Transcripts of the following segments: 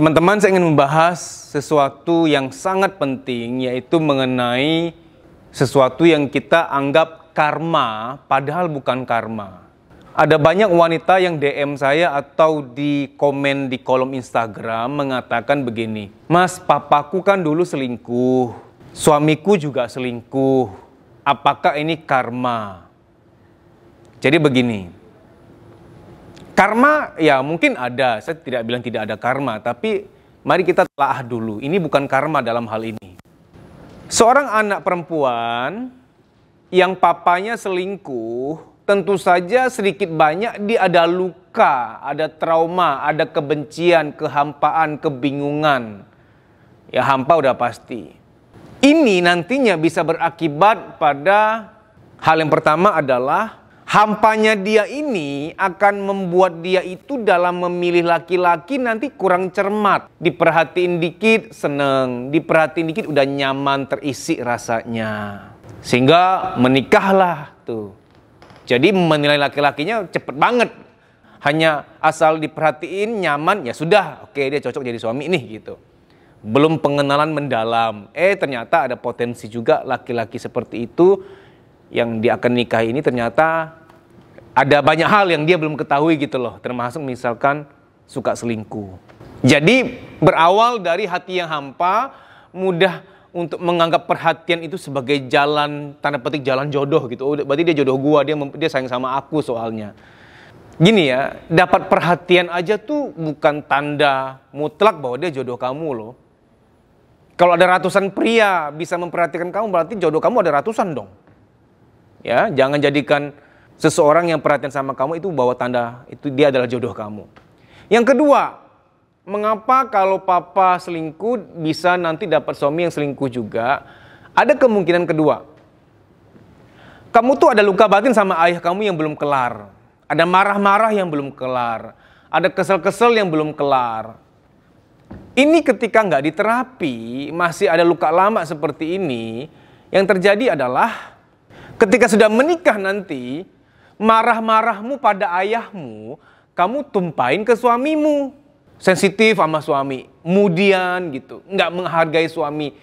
Teman-teman, saya ingin membahas sesuatu yang sangat penting, yaitu mengenai sesuatu yang kita anggap karma, padahal bukan karma. Ada banyak wanita yang DM saya atau di komen di kolom Instagram mengatakan begini, "Mas, papaku kan dulu selingkuh, suamiku juga selingkuh, apakah ini karma?" Jadi begini, karma ya mungkin ada, saya tidak bilang tidak ada karma, tapi mari kita telaah dulu, ini bukan karma dalam hal ini. Seorang anak perempuan yang papanya selingkuh, tentu saja sedikit banyak dia ada luka, ada trauma, ada kebencian, kehampaan, kebingungan. Ya hampa udah pasti. Ini nantinya bisa berakibat pada hal yang pertama adalah hampanya dia ini akan membuat dia itu dalam memilih laki-laki nanti kurang cermat. Diperhatiin dikit seneng, diperhatiin dikit udah nyaman, terisi rasanya. Sehingga menikahlah tuh. Jadi menilai laki-lakinya cepet banget. Hanya asal diperhatiin nyaman, ya sudah, oke dia cocok jadi suami nih gitu. Belum pengenalan mendalam. Ternyata ada potensi juga laki-laki seperti itu yang dia akan nikahi ini ternyata ada banyak hal yang dia belum ketahui gitu loh. Termasuk misalkan suka selingkuh. Jadi berawal dari hati yang hampa, mudah untuk menganggap perhatian itu sebagai jalan, tanda petik jalan jodoh gitu. Oh, berarti dia jodoh gua, dia sayang sama aku soalnya. Gini ya, dapat perhatian aja tuh bukan tanda mutlak bahwa dia jodoh kamu loh. Kalau ada ratusan pria bisa memperhatikan kamu, berarti jodoh kamu ada ratusan dong. Ya, jangan jadikan seseorang yang perhatian sama kamu itu bawa tanda itu dia adalah jodoh kamu. Yang kedua, mengapa kalau papa selingkuh bisa nanti dapat suami yang selingkuh juga? Ada kemungkinan kedua. Kamu tuh ada luka batin sama ayah kamu yang belum kelar. Ada marah-marah yang belum kelar. Ada kesel-kesel yang belum kelar. Ini ketika nggak diterapi, masih ada luka lama seperti ini, yang terjadi adalah ketika sudah menikah nanti, marah-marahmu pada ayahmu, kamu tumpahin ke suamimu. Sensitif sama suami, kemudian gitu, nggak menghargai suami.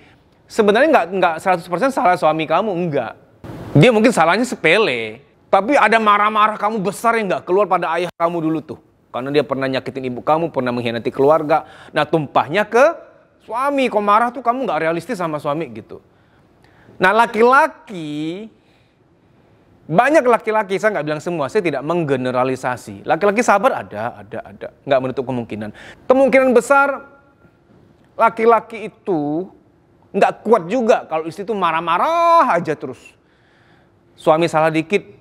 Sebenarnya nggak 100% salah suami kamu, enggak. Dia mungkin salahnya sepele, tapi ada marah-marah kamu besar yang nggak keluar pada ayah kamu dulu tuh. Karena dia pernah nyakitin ibu kamu, pernah mengkhianati keluarga. Nah tumpahnya ke suami, kok marah tuh kamu nggak realistis sama suami gitu. Nah laki-laki, banyak laki-laki, saya nggak bilang semua, saya tidak menggeneralisasi. Laki-laki sabar ada, nggak menutup kemungkinan. Kemungkinan besar laki-laki itu nggak kuat juga kalau istri itu marah-marah aja terus. Suami salah dikit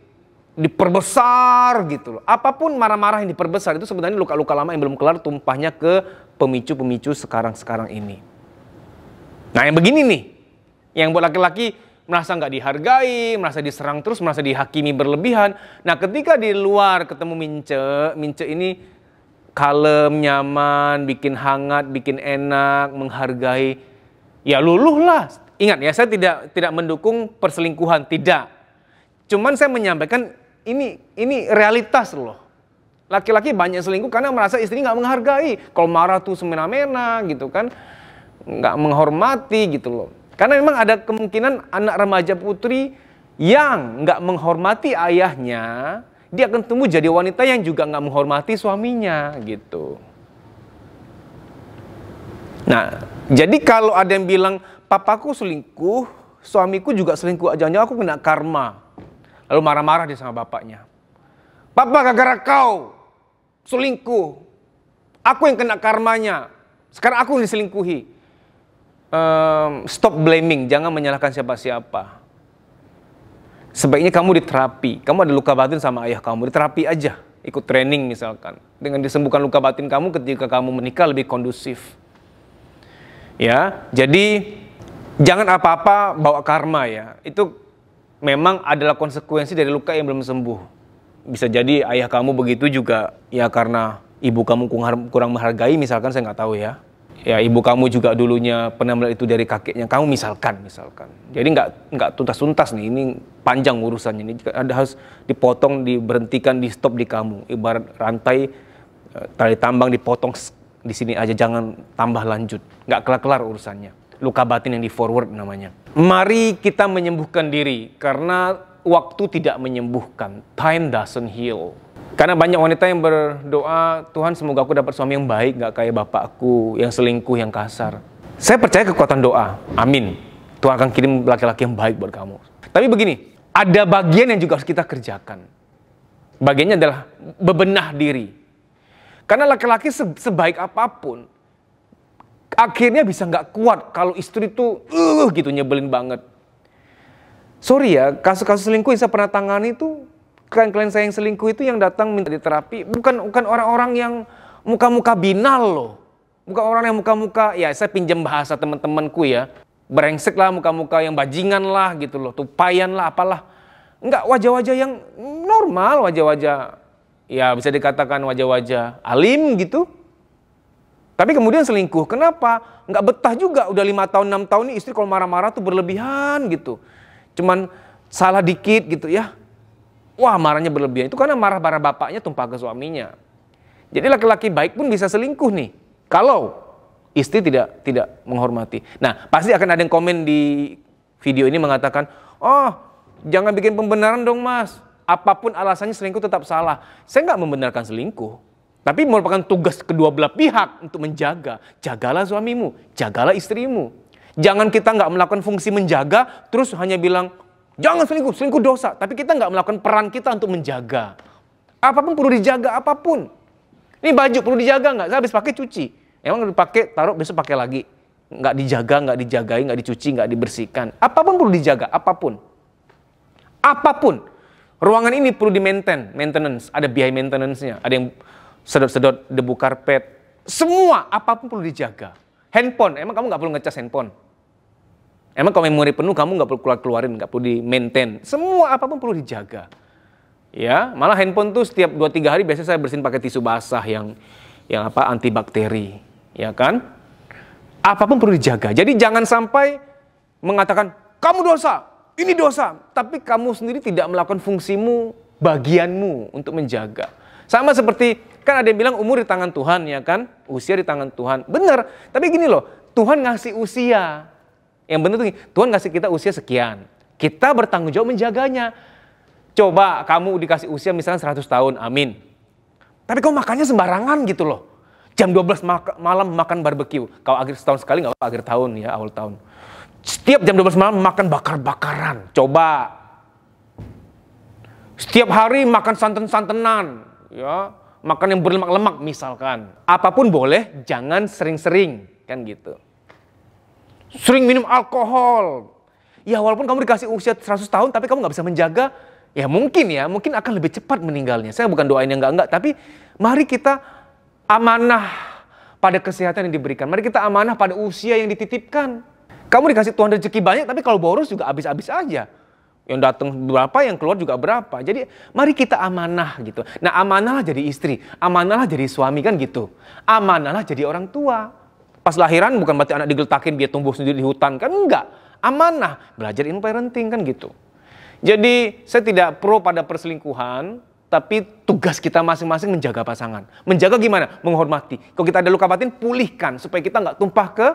diperbesar gitu loh. Apapun marah-marah yang diperbesar itu sebenarnya luka-luka lama yang belum kelar tumpahnya ke pemicu-pemicu sekarang ini. Nah yang begini nih, yang buat laki-laki merasa nggak dihargai, merasa diserang terus, merasa dihakimi berlebihan. Nah ketika di luar ketemu Mince ini kalem, nyaman, bikin hangat, bikin enak, menghargai, ya luluhlah. Ingat ya, saya tidak mendukung perselingkuhan, tidak. Cuman saya menyampaikan ini realitas loh. Laki-laki banyak selingkuh karena merasa istri nggak menghargai. Kalau marah tuh semena-mena gitu kan, nggak menghormati gitu loh. Karena memang ada kemungkinan anak remaja putri yang nggak menghormati ayahnya, dia akan tumbuh jadi wanita yang juga nggak menghormati suaminya gitu. Nah, jadi kalau ada yang bilang, papaku selingkuh, suamiku juga selingkuh, jangan-jangan aku kena karma. Lalu marah-marah dia sama bapaknya. Papa gara-gara kau selingkuh, aku yang kena karmanya, sekarang aku yang diselingkuhi. Stop blaming, jangan menyalahkan siapa-siapa. Sebaiknya kamu diterapi. Kamu ada luka batin sama ayah kamu, diterapi aja. Ikut training misalkan. Dengan disembuhkan luka batin kamu ketika kamu menikah lebih kondusif. Ya, jadi jangan apa-apa bawa karma ya. Itu memang adalah konsekuensi dari luka yang belum sembuh. Bisa jadi ayah kamu begitu juga ya karena ibu kamu kurang menghargai misalkan, saya nggak tahu ya. Ya ibu kamu juga dulunya pernah melihat itu dari kakeknya kamu misalkan. Jadi nggak tuntas-tuntas nih, ini panjang urusannya, ini ada harus dipotong, diberhentikan, di stop di kamu. Ibarat rantai tali tambang dipotong di sini aja, jangan tambah lanjut. Nggak kelar-kelar urusannya. Luka batin yang di forward namanya. Mari kita menyembuhkan diri, karena waktu tidak menyembuhkan. Time doesn't heal. Karena banyak wanita yang berdoa, Tuhan semoga aku dapat suami yang baik, nggak kayak bapakku, yang selingkuh, yang kasar. Saya percaya kekuatan doa. Amin. Tuhan akan kirim laki-laki yang baik buat kamu. Tapi begini, ada bagian yang juga harus kita kerjakan. Bagiannya adalah bebenah diri. Karena laki-laki sebaik apapun, akhirnya bisa nggak kuat kalau istri itu gitu nyebelin banget. Sorry ya, kasus-kasus selingkuh yang saya pernah tangani itu, klien-klien saya yang selingkuh itu yang datang minta diterapi, bukan orang-orang yang muka-muka binal loh. Bukan orang yang muka-muka, ya saya pinjam bahasa teman-temanku ya, brengsek lah, muka-muka yang bajingan lah gitu loh, tupayan lah, apalah. Enggak, wajah-wajah yang normal, wajah-wajah, ya bisa dikatakan wajah-wajah alim gitu. Tapi kemudian selingkuh, kenapa? Nggak betah juga, udah 5 tahun, 6 tahun ini istri kalau marah-marah tuh berlebihan gitu. Cuman salah dikit gitu ya. Wah, marahnya berlebihan. Itu karena marah-marah bapaknya tumpah ke suaminya. Jadi laki-laki baik pun bisa selingkuh nih, kalau istri tidak menghormati. Nah, pasti akan ada yang komen di video ini mengatakan, oh, jangan bikin pembenaran dong mas. Apapun alasannya selingkuh tetap salah. Saya nggak membenarkan selingkuh. Tapi merupakan tugas kedua belah pihak untuk menjaga. Jagalah suamimu, jagalah istrimu. Jangan kita nggak melakukan fungsi menjaga, terus hanya bilang, jangan selingkuh, selingkuh dosa. Tapi kita nggak melakukan peran kita untuk menjaga. Apapun perlu dijaga, apapun. Ini baju perlu dijaga nggak? Saya habis pakai cuci. Emang dipakai, taruh besok pakai lagi. Nggak dijaga, nggak dijagai, nggak dicuci, nggak dibersihkan. Apapun perlu dijaga, apapun. Apapun. Ruangan ini perlu maintenance. Ada biaya maintenance-nya. Ada yang sedot-sedot debu karpet. Semua, apapun perlu dijaga. Handphone, emang kamu nggak perlu ngecas handphone? Emang kalau memori penuh kamu nggak perlu keluarin, nggak perlu di-maintain. Semua apapun perlu dijaga. Ya, malah handphone tuh setiap 2-3 hari biasanya saya bersihin pakai tisu basah yang antibakteri, ya kan? Apapun perlu dijaga. Jadi jangan sampai mengatakan kamu dosa, ini dosa, tapi kamu sendiri tidak melakukan fungsimu, bagianmu untuk menjaga. Sama seperti kan ada yang bilang umur di tangan Tuhan, ya kan? Usia di tangan Tuhan. Benar, tapi gini loh, Tuhan ngasih usia. Yang benar tuh Tuhan ngasih kita usia sekian. Kita bertanggung jawab menjaganya. Coba kamu dikasih usia misalnya 100 tahun, amin. Tapi kamu makannya sembarangan gitu loh. Jam 12 malam makan barbeque. Kalau akhir tahun sekali nggak apa-apa, akhir tahun ya, awal tahun. Setiap jam 12 malam makan bakar-bakaran. Coba. Setiap hari makan santen-santenan. Ya, makan yang berlemak-lemak misalkan. Apapun boleh, jangan sering-sering. Kan gitu. Sering minum alkohol. Ya walaupun kamu dikasih usia 100 tahun tapi kamu nggak bisa menjaga, ya mungkin akan lebih cepat meninggalnya. Saya bukan doain yang enggak, tapi mari kita amanah pada kesehatan yang diberikan. Mari kita amanah pada usia yang dititipkan. Kamu dikasih Tuhan rezeki banyak tapi kalau boros juga habis-habis aja. Yang datang berapa, yang keluar juga berapa. Jadi mari kita amanah gitu. Nah, amanahlah jadi istri, amanahlah jadi suami kan gitu. Amanahlah jadi orang tua. Pas lahiran bukan berarti anak digeletakin biar tumbuh sendiri di hutan kan, enggak. Amanah, belajar ilmu parenting kan gitu. Jadi saya tidak pro pada perselingkuhan, tapi tugas kita masing-masing menjaga pasangan. Menjaga gimana? Menghormati. Kalau kita ada luka batin, pulihkan supaya kita nggak tumpah ke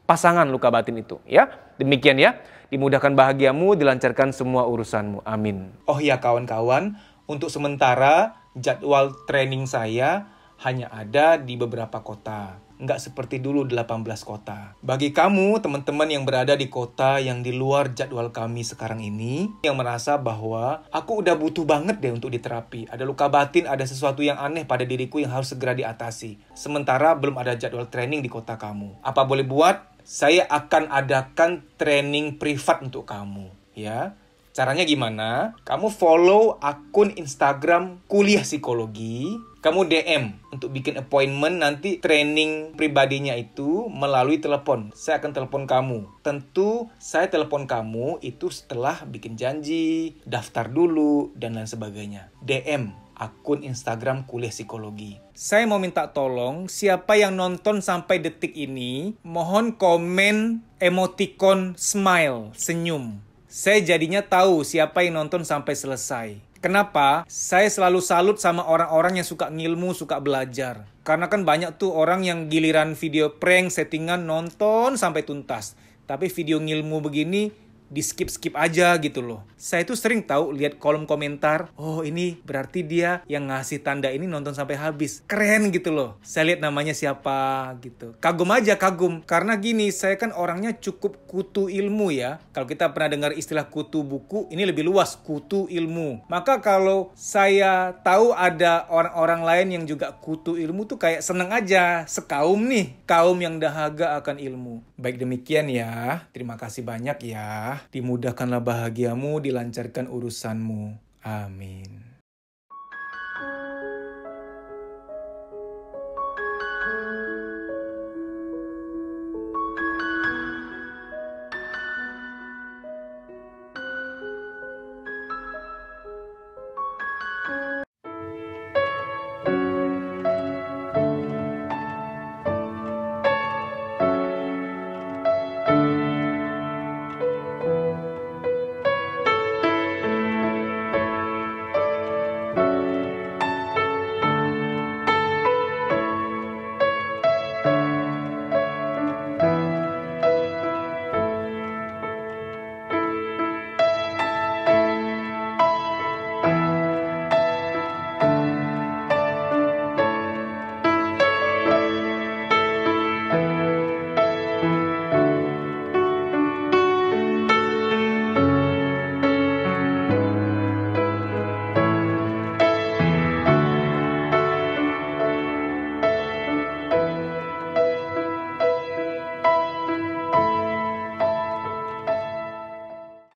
pasangan luka batin itu. Ya, demikian ya. Dimudahkan bahagiamu, dilancarkan semua urusanmu. Amin. Oh ya kawan-kawan, untuk sementara jadwal training saya hanya ada di beberapa kota. Nggak seperti dulu 18 kota. Bagi kamu, teman-teman yang berada di kota yang di luar jadwal kami sekarang ini, yang merasa bahwa aku udah butuh banget deh untuk diterapi. Ada luka batin, ada sesuatu yang aneh pada diriku yang harus segera diatasi. Sementara belum ada jadwal training di kota kamu. Apa boleh buat? Saya akan adakan training privat untuk kamu. Ya. Caranya gimana? Kamu follow akun Instagram Kuliah Psikologi. Kamu DM untuk bikin appointment, nanti training pribadinya itu melalui telepon. Saya akan telepon kamu. Tentu saya telepon kamu itu setelah bikin janji, daftar dulu, dan lain sebagainya. DM akun Instagram Kuliah Psikologi. Saya mau minta tolong, siapa yang nonton sampai detik ini, mohon komen emoticon smile, senyum. Saya jadinya tahu siapa yang nonton sampai selesai. Kenapa? Saya selalu salut sama orang-orang yang suka ngilmu, suka belajar. Karena kan banyak tuh orang yang giliran video prank, settingan, nonton sampai tuntas. Tapi video ngilmu begini, di skip-skip aja gitu loh. Saya tuh sering tahu lihat kolom komentar, oh ini berarti dia yang ngasih tanda ini nonton sampai habis. Keren gitu loh. Saya lihat namanya siapa gitu. Kagum aja, kagum. Karena gini, saya kan orangnya cukup kutu ilmu ya. Kalau kita pernah dengar istilah kutu buku, ini lebih luas, kutu ilmu. Maka kalau saya tahu ada orang-orang lain yang juga kutu ilmu tuh kayak seneng aja. Sekaum nih, kaum yang dahaga akan ilmu. Baik demikian ya. Terima kasih banyak ya. Dimudahkanlah bahagiamu, dilancarkan urusanmu. Amin.